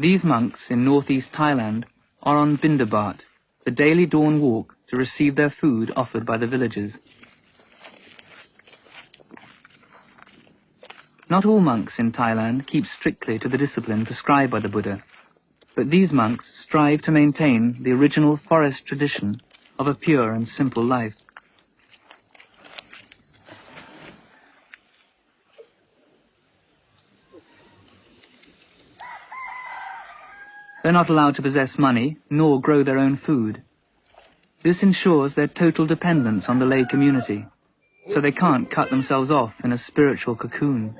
These monks in northeast Thailand are on Bindabat, the daily dawn walk to receive their food offered by the villagers. Not all monks in Thailand keep strictly to the discipline prescribed by the Buddha, but these monks strive to maintain the original forest tradition of a pure and simple life. They're not allowed to possess money nor grow their own food. This ensures their total dependence on the lay community, so they can't cut themselves off in a spiritual cocoon.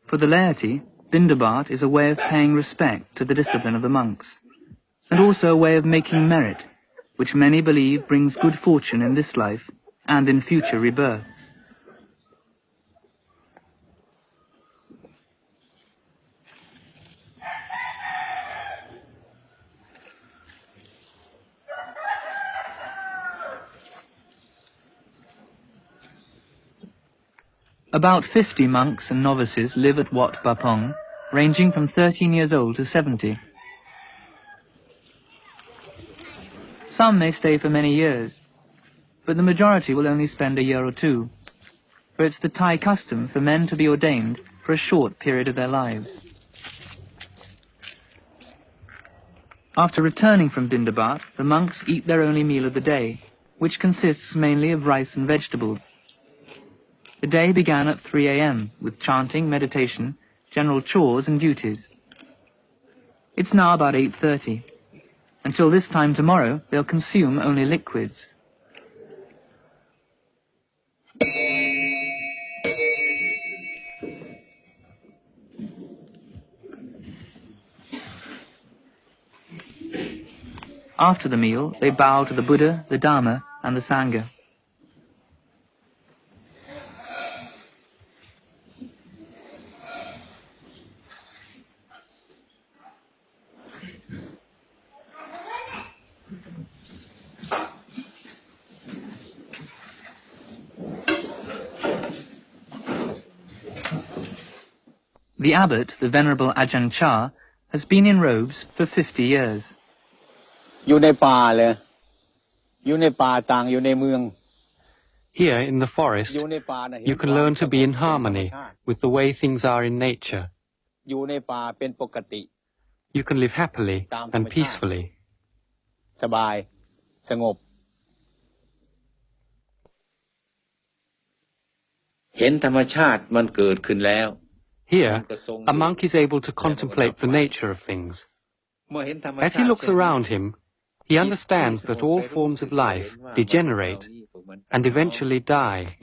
For the laity, Bindabat is a way of paying respect to the discipline of the monks, and also a way of making merit, which many believe brings good fortune in this life and in future rebirth. About 50 monks and novices live at Wat Bapong, ranging from 13 years old to 70. Some may stay for many years, but the majority will only spend a year or two, for it's the Thai custom for men to be ordained for a short period of their lives. After returning from Bindabat, the monks eat their only meal of the day, which consists mainly of rice and vegetables. The day began at 3 a.m. with chanting, meditation, general chores and duties. It's now about 8:30. Until this time tomorrow, they'll consume only liquids. After the meal, they bow to the Buddha, the Dharma, and the Sangha. The abbot, the Venerable Ajahn Chah, has been in robes for 50 years. อยู่ในป่าเลยอยู่ในป่าต่างอยู่ในเมือง Here in the forest, you can learn to be in harmony with the way things are in nature. อยู่ในป่าเป็นปกติ You can live happily and peacefully. สบายสงบเห็นธรรมชาติมันเกิดขึ้นแล้ว Here, a monk is able to contemplate the nature of things. As he looks around him, he understands that all forms of life degenerate and eventually die.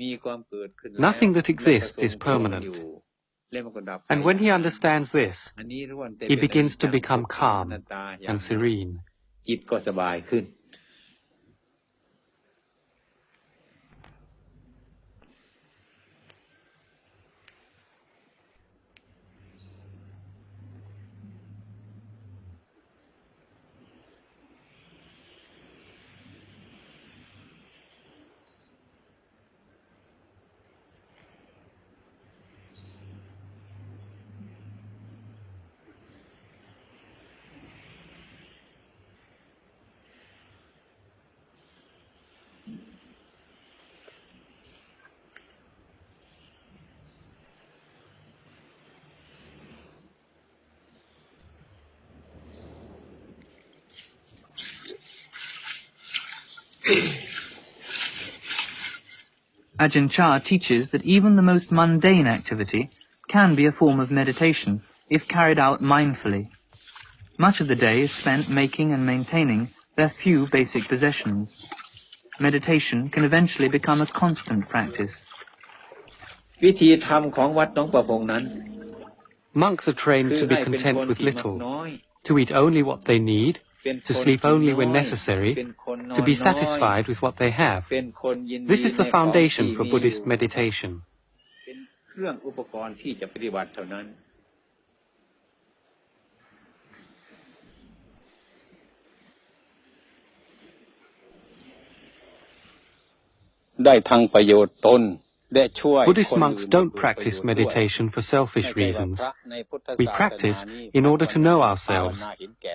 Nothing that exists is permanent. And when he understands this, he begins to become calm and serene. จิตก็สบายขึ้นAjahn Chah teaches that even the most mundane activity can be a form of meditation if carried out mindfully. Much of the day is spent making and maintaining their few basic possessions. Meditation can eventually become a constant practice. วิธีธรรมของวัดหนองประพงนั้น Monks are trained to be content with little, to eat only what they need, to sleep only when necessary, to be satisfied with what they have. This is the foundation for Buddhist meditation. เป็นเครื่องอุปกรณ์ที่จะปฏิบัติเท่านั้นได้ทั้งประโยชน์ตน Buddhist monks don't practice meditation for selfish reasons. We practice in order to know ourselves,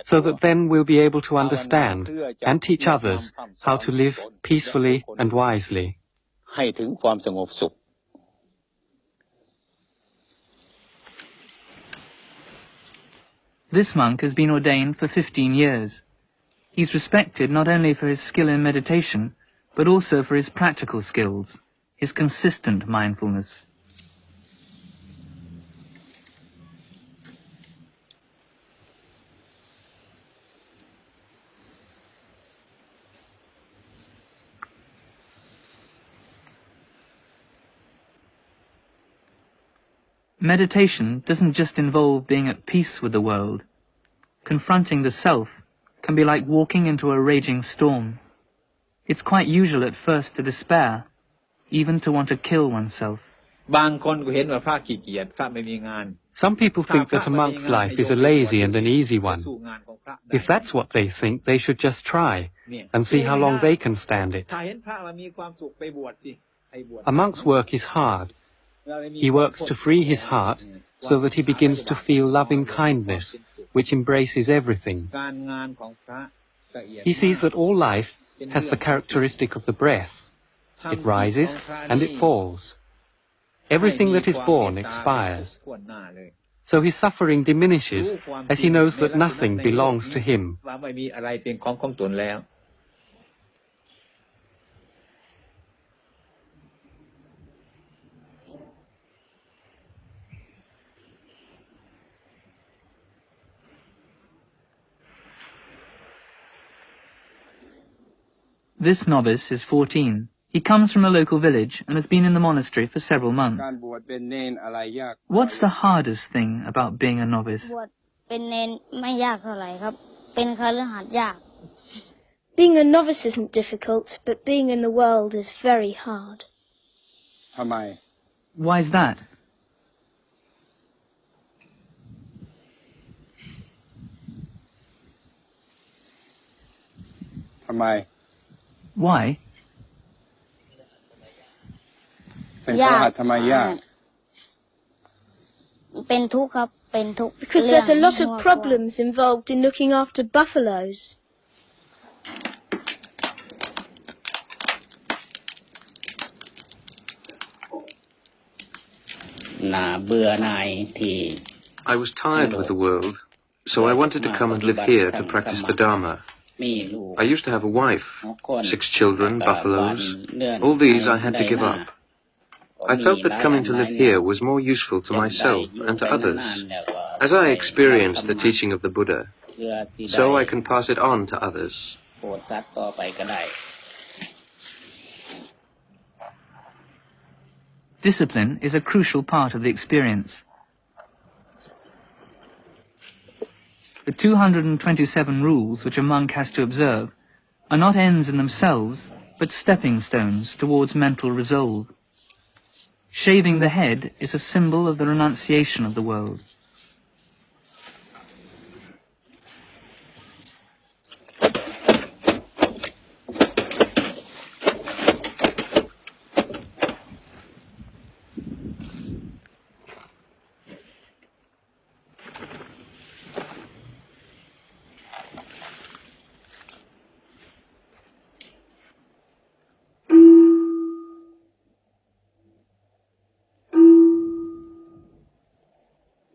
so that then we'll be able to understand and teach others how to live peacefully and wisely. ให้ถึงความสงบสุข This monk has been ordained for 15 years. He's respected not only for his skill in meditation, but also for his practical skills, his consistent mindfulness. Meditation doesn't just involve being at peace with the world. Confronting the self can be like walking into a raging storm. It's quite usual at first to despair, even to want to kill oneself. Some people think that a monk's life is a lazy and an easy one. If that's what they think, they should just try and see how long they can stand it. A monk's work is hard. He works to free his heart so that he begins to feel loving kindness, which embraces everything. He sees that all life has the characteristic of the breath. It rises and it falls. Everything that is born expires. So his suffering diminishes as he knows that nothing belongs to him. This novice is 14. He comes from a local village and has been in the monastery for several months. What's the hardest thing about being a novice? Being a novice isn't difficult, but being in the world is very hard. Why is that? Why? Because there's a lot of problems involved in looking after buffaloes. I was tired with the world, so I wanted to come and live here to practice the Dharma. I used to have a wife, 6 children, buffaloes. All these I had to give up. I felt that coming to live here was more useful to myself and to others. As I experienced the teaching of the Buddha, so I can pass it on to others. Discipline is a crucial part of the experience. The 227 rules which a monk has to observe are not ends in themselves, but stepping stones towards mental resolve. Shaving the head is a symbol of the renunciation of the world.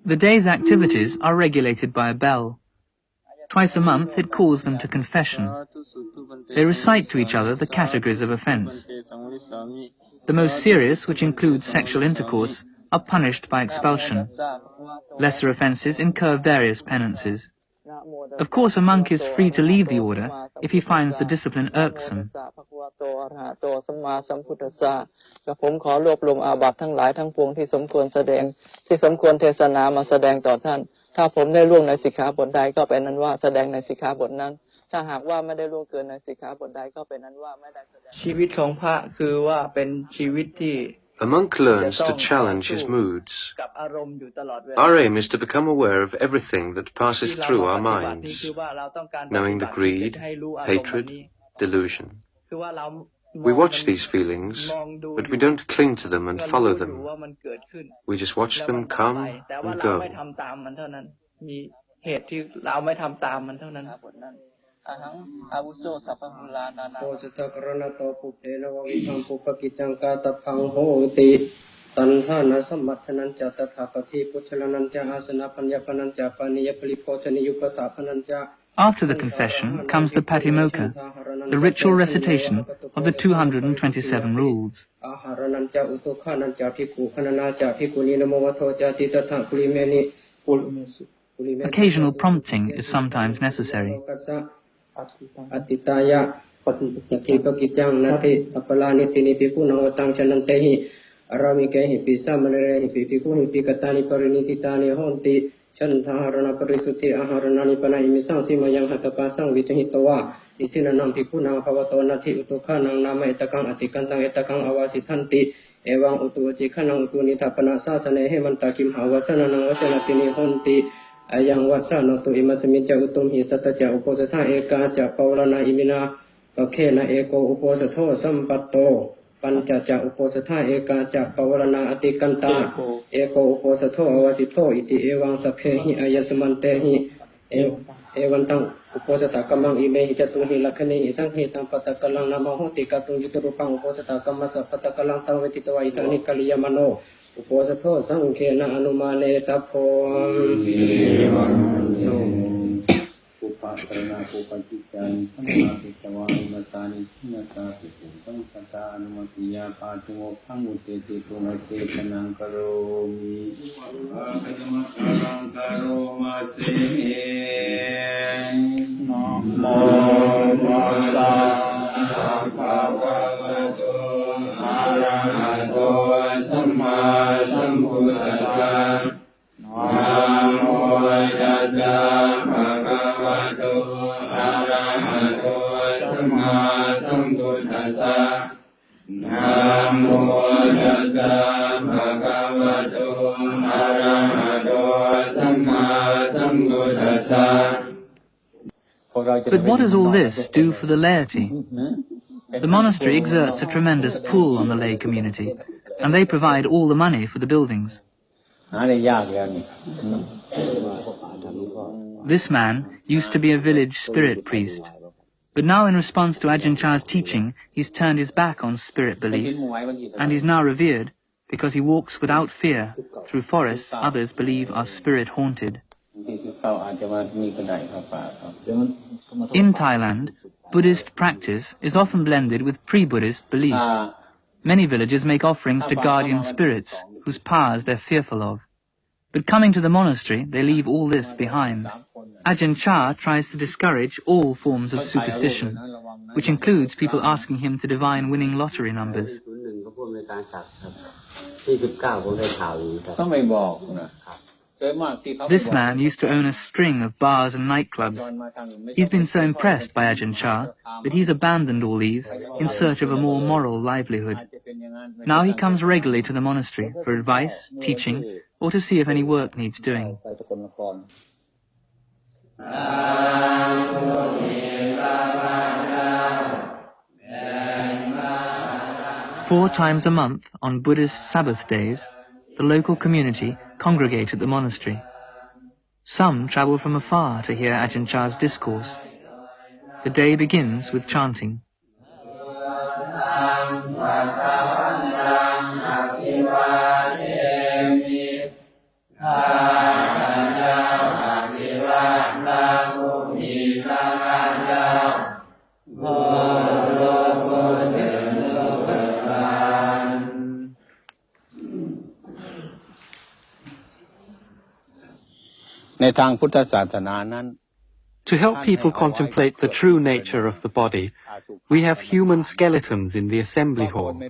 The day's activities are regulated by a bell. Twice a month it calls them to confession. They recite to each other the categories of offence. The most serious, which includes sexual intercourse, are punished by expulsion. Lesser offences incur various penances. Of course, a monk is free to leave the order if he finds the discipline irksome. ผมขอรวบรวมอาบัติทั้งหลายทั้งปวงที่สมควรแสดงที่สมควรเทศนามาแสดงต่อท่านถ้าผมได้ล่วงในสิกขาบทใดก็เป็นนั้นว่าแสดงในสิกขาบทนั้นถ้าหากว่าไม่ได้ล่วงเกินในสิกขาบทใดก็เป็นนั้นว่าไม่ได้แสดงชีวิตของพระคือว่าเป็นชีวิตที่ A monk learns to challenge his moods. Our aim is to become aware of everything that passes through our minds, knowing the greed, hatred, delusion. We watch these feelings, but we don't cling to them and follow them. We just watch them come and go. มีเหตุที่เราไม่ทำตามมันเท่านั้นอาหังอาวุโสสัพพมุลานานาโพสตะกรณโตปุเพนววิธังปุปกิจังกาตพังโหติตัณหานาสัมมัทนันจะตถาปฏิพุทธลนันจะอาสนะปัญญาปนันจะปานิยปริโภชนิยุปสาปนันจะ After the confession comes the patimokkha, the ritual recitation of the 227 rules. Occasional prompting is sometimes necessary. Chantarana parisuti aharanani panayimi sang simayang hatapa sang vitahitawa isinanam pikuna pavatonati utukanang nama etakang atikantang etakang awasitanti ewang utuwaci kanang utunita panasa sanehe mantakim hawasananang wasanatini honti ayang wasana tu imasamidja utum hi sataja uposatha eka ja paulana imina kakena eko uposatho sampatto Pancaca uposatha eka ca pawarana atikanta eko uposatho awasitho iti ewang saphehi ayasamantehi evantang uposatha kamang imehi jatuhi lakhani isanghi tang patakalang namahoti katung yuturupang uposatha kamasa patakalang tang vetitawa itani kaliyamano uposatho sangkhena anumane tapo Karena aku pancikan sama kita matani nata tentang kata anumatiya patu panguti itu nate kanang karomi kanang karomase namo mala bhagavato arahato samma sambuddhassa namo tassa Bhagavato arahato samma sambuddhassa Namo tassa Bhagavato arahato samma sambuddhassa But what does all this do for the laity? The monastery exerts a tremendous pull on the lay community, and they provide all the money for the buildings. This man used to be a village spirit priest, but now in response to Ajahn Chah's teaching, he's turned his back on spirit beliefs, and he's now revered because he walks without fear through forests others believe are spirit-haunted. In Thailand, Buddhist practice is often blended with pre-Buddhist beliefs. Many villagers make offerings to guardian spirits, whose powers they're fearful of. But coming to the monastery, they leave all this behind. Ajahn Chah tries to discourage all forms of superstition, which includes people asking him to divine winning lottery numbers. This man used to own a string of bars and nightclubs. He's been so impressed by Ajahn Chah that he's abandoned all these in search of a more moral livelihood. Now he comes regularly to the monastery for advice, teaching, or to see if any work needs doing. 4 times a month, on Buddhist Sabbath days, the local community congregate at the monastery. Some travel from afar to hear Ajahn Chah's discourse. The day begins with chanting. To help people contemplate the true nature of the body, we have human skeletons in the assembly hall.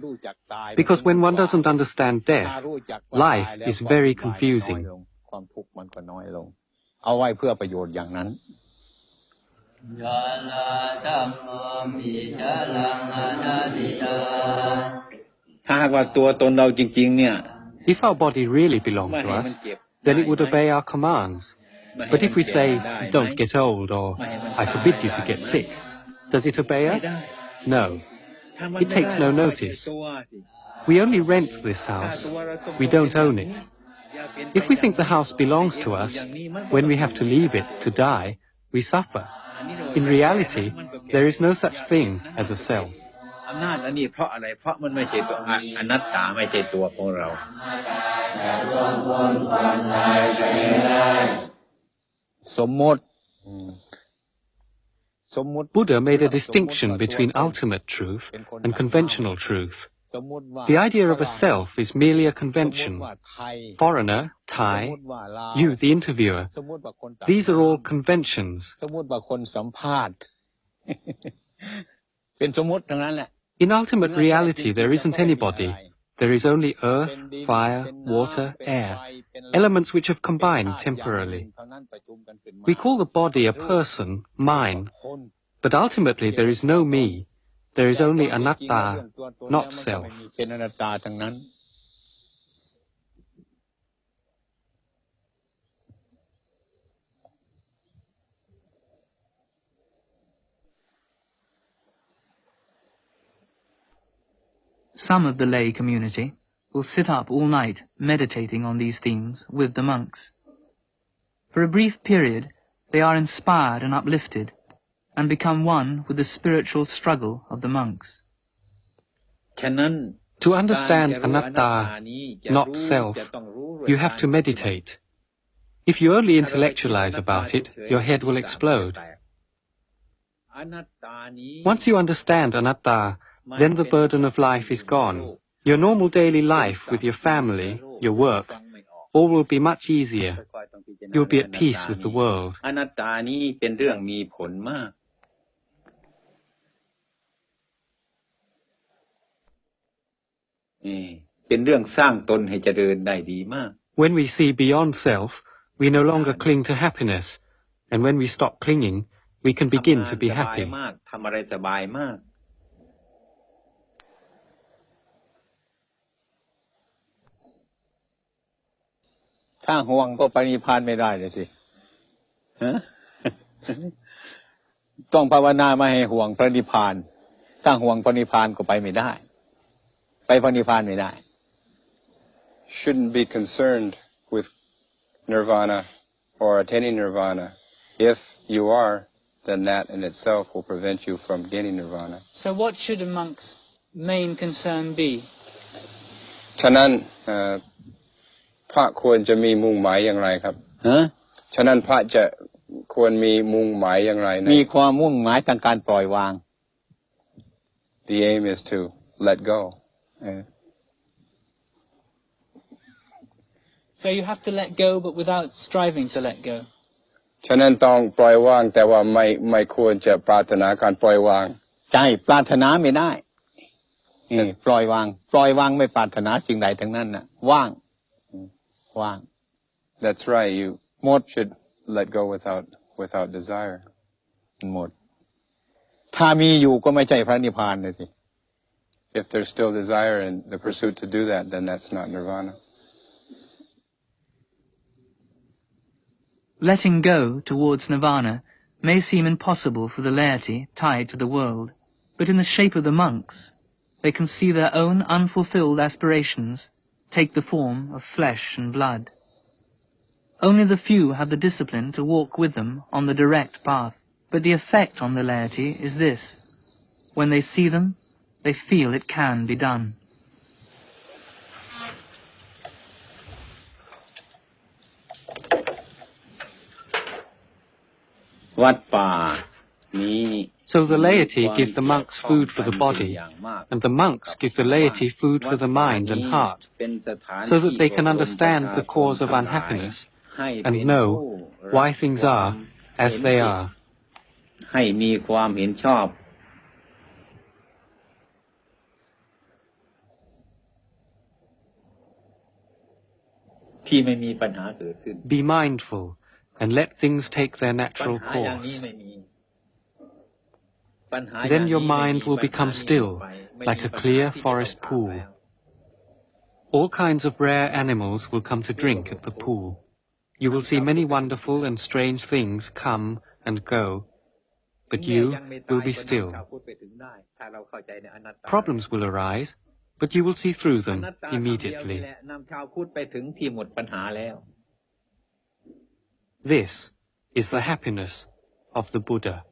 Because when one doesn't understand death, life is very confusing. If our body really belonged to us, then it would obey our commands. But if we say, don't get old, or I forbid you to get sick, does it obey us? No. it takes no notice. We only rent this house. We don't own it. If we think the house belongs to us, when we have to leave it to die, we suffer. In reality, there is no such thing as a self. อำนาจอันนี้เพราะอะไรเพราะมันไม่ใช่ตัวอนัตตาไม่ใช่ตัวของเราสมมติ Buddha made a distinction between ultimate truth and conventional truth. The idea of a self is merely a convention. Foreigner, Thai, you, the interviewer, these are all conventions. สมมติว่าคนสัมภาษณ์ เป็นสมมติทั้งนั้นแหละ In ultimate reality, there isn't anybody. There is only earth, fire, water, air, elements which have combined temporarily. We call the body a person, mine, but ultimately there is no me. There is only anatta, not self. เป็นอนัตตาทั้งนั้น Some of the lay community will sit up all night meditating on these themes with the monks. For a brief period, they are inspired and uplifted, and become one with the spiritual struggle of the monks. ฉะนั้น To understand anatta, not self, you have to meditate. If you only intellectualize about it, your head will explode. Once you understand anatta, then the burden of life is gone. Your normal daily life with your family, your work, all will be much easier. You'll be at peace with the world. อนัตตานี้เป็นเรื่องมีผลมากเป็นเรื่องสร้างตนให้เจริญได้ดีมาก When we see beyond self, we no longer cling to happiness, and when we stop clinging, we can begin to be happy. ทำอะไรสบายมากถ้าห่วงก็ปรินิพพานไม่ได้เลยสิต้องภาวนาไม่ให้ห่วงพระนิพพานถ้าห่วงพระนิพพานก็ไปไม่ได้ไปพระนิพพานไม่ได้ Shouldn't be concerned with nirvana or attaining nirvana. If you are, then that in itself will prevent you from gaining nirvana. So what should a monk's main concern be? ฉะนั้นพระควรจะมีมุ่งหมายอย่างไรครับฉะนั้นพระจะควรมีมุ่งหมายอย่างไรมีความมุ่งหมายทางการปล่อยวาง The aim is to let go. So you have to let go, but without striving to let go. ฉะนั้นต้องปล่อยวางแต่ว่าไม่ควรจะปรารถนาการปล่อยวางใช่ปรารถนาไม่ได้ปล่อยวางไม่ปรารถนาสิ่งใดทั้งนั้นน่ะว่าง That's right. You should let go without desire. หมดถ้ามีอยู่ก็ไม่ใช่พระนิพพานเลยสิ If there's still desire and the pursuit to do that, then that's not nirvana. Letting go towards nirvana may seem impossible for the laity tied to the world, but in the shape of the monks, they can see their own unfulfilled aspirations take the form of flesh and blood. Only the few have the discipline to walk with them on the direct path, but the effect on the laity is this: when they see them, they feel it can be done. วัดป่านี้ So the laity give the monks food for the body, and the monks give the laity food for the mind and heart, so that they can understand the cause of unhappiness and know why things are as they are. ให้มีความเห็นชอบที่ไม่มีปัญหาเกิดขึ้น Be mindful and let things take their natural course. Then your mind will become still, like a clear forest pool. All kinds of rare animals will come to drink at the pool. You will see many wonderful and strange things come and go, but you will be still. Problems will arise, but you will see through them immediately. This is the happiness of the Buddha.